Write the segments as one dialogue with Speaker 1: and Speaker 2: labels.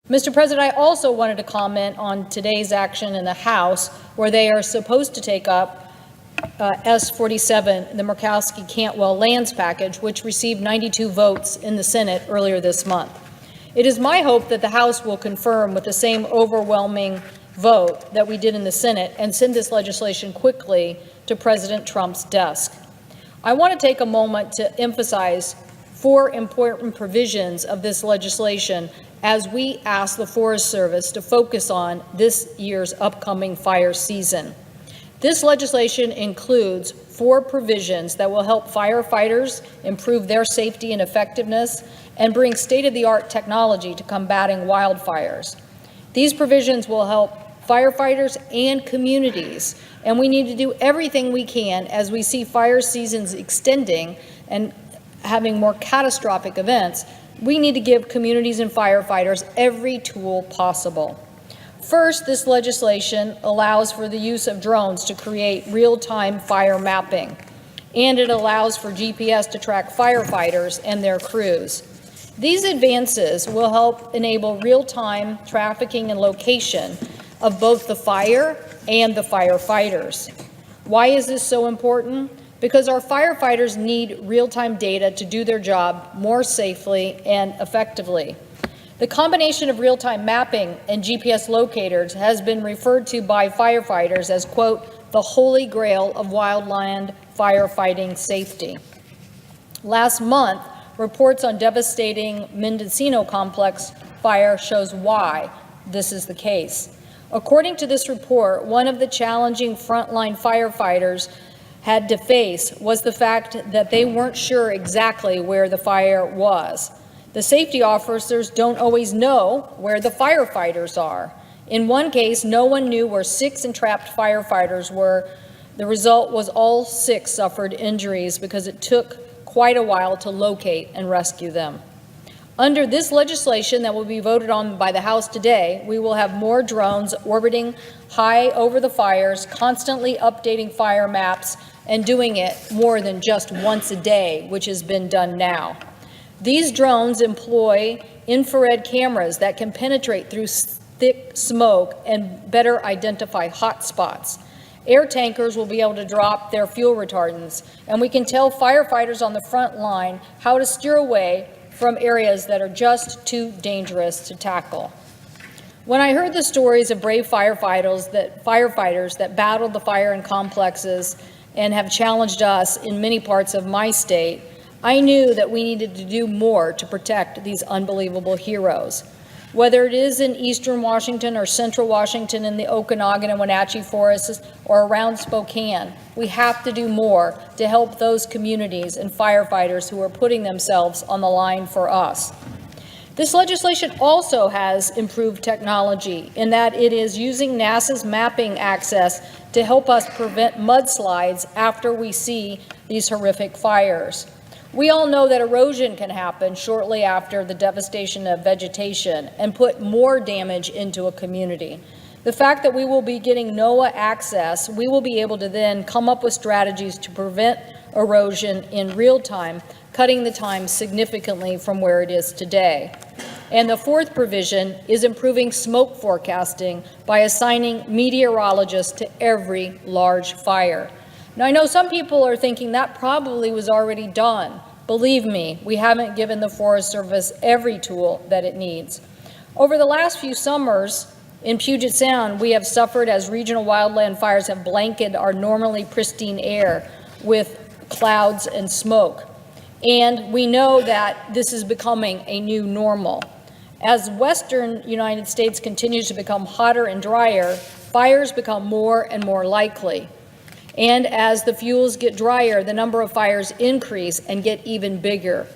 Speaker 1: Mr. President, I also wanted to comment on today's action in the House, where they are supposed to take up S-47, the Murkowski-Cantwell lands package, which received 92 votes in the Senate earlier this month. It is my hope that the House will confirm with the same overwhelming vote that we did in the Senate and send this legislation quickly to President Trump's desk. I want to take a moment to emphasize 4 important provisions of this legislation as we ask the Forest Service to focus on this year's upcoming fire season. This legislation includes 4 provisions that will help firefighters improve their safety and effectiveness and bring state-of-the-art technology to combating wildfires. These provisions will help firefighters and communities, and we need to do everything we can as we see fire seasons extending and having more catastrophic events. We need to give communities and firefighters every tool possible. First, this legislation allows for the use of drones to create real-time fire mapping, and it allows for GPS to track firefighters and their crews. These advances will help enable real-time tracking and location of both the fire and the firefighters. Why is this so important? Because our firefighters need real-time data to do their job more safely and effectively. The combination of real-time mapping and GPS locators has been referred to by firefighters as, quote, the holy grail of wildland firefighting safety. Last month, reports on devastating Mendocino complex fire shows why this is the case. According to this report, one of the challenging frontline firefighters had to face was the fact that they weren't sure exactly where the fire was. The safety officers don't always know where the firefighters are. In one case, no one knew where 6 entrapped firefighters were. The result was all 6 suffered injuries because it took quite a while to locate and rescue them. Under this legislation that will be voted on by the House today, we will have more drones orbiting high over the fires, constantly updating fire maps, and doing it more than just once a day, which has been done now. These drones employ infrared cameras that can penetrate through thick smoke and better identify hot spots. Air tankers will be able to drop their fuel retardants, and we can tell firefighters on the front line how to steer away from areas that are just too dangerous to tackle. When I heard the stories of brave firefighters that battled the fire in complexes and have challenged us in many parts of my state, I knew that we needed to do more to protect these unbelievable heroes. Whether it is in eastern Washington or central Washington in the Okanagan and Wenatchee forests or around Spokane, we have to do more to help those communities and firefighters who are putting themselves on the line for us. This legislation also has improved technology in that it is using NASA's mapping access to help us prevent mudslides after we see these horrific fires. We all know that erosion can happen shortly after the devastation of vegetation and put more damage into a community. The fact that we will be getting NOAA access, we will be able to then come up with strategies to prevent erosion in real time, cutting the time significantly from where it is today. And the 4th provision is improving smoke forecasting by assigning meteorologists to every large fire. Now, I know some people are thinking that probably was already done. Believe me, we haven't given the Forest Service every tool that it needs. Over the last few summers in Puget Sound, we have suffered as regional wildland fires have blanketed our normally pristine air with clouds and smoke. And we know that this is becoming a new normal. As western United States continues to become hotter and drier, fires become more and more likely. And as the fuels get drier, the number of fires increase and get even bigger.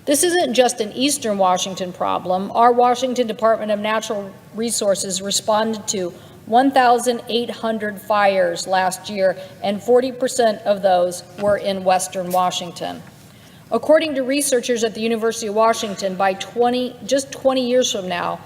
Speaker 1: This isn't just an eastern Washington problem. Our Washington Department of Natural Resources responded to 1,800 fires last year, and 40% of those were in western Washington. According to researchers at the University of Washington, by just 20 years from now,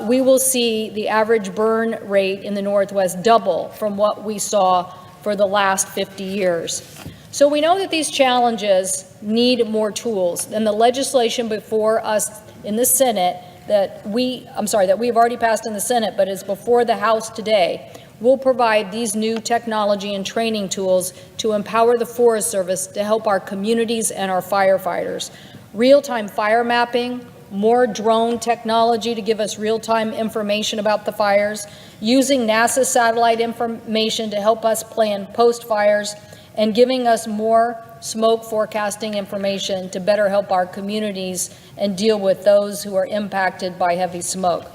Speaker 1: we will see the average burn rate in the Northwest double from what we saw for the last 50 years. So we know that these challenges need more tools, and the legislation before us in the Senate that we have already passed in the Senate, but is before the House today, will provide these new technology and training tools to empower the Forest Service to help our communities and our firefighters. Real-time fire mapping, more drone technology to give us real-time information about the fires, using NASA satellite information to help us plan post-fires, and giving us more smoke forecasting information to better help our communities and deal with those who are impacted by heavy smoke.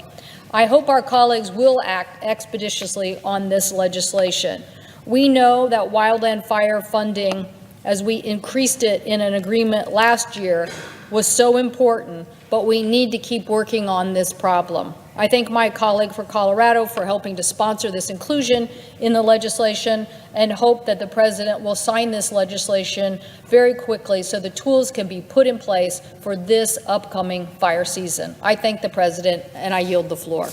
Speaker 1: I hope our colleagues will act expeditiously on this legislation. We know that wildland fire funding, as we increased it in an agreement last year, was so important, but we need to keep working on this problem. I thank my colleague for Colorado for helping to sponsor this inclusion in the legislation and hope that the President will sign this legislation very quickly so the tools can be put in place for this upcoming fire season. I thank the President and I yield the floor.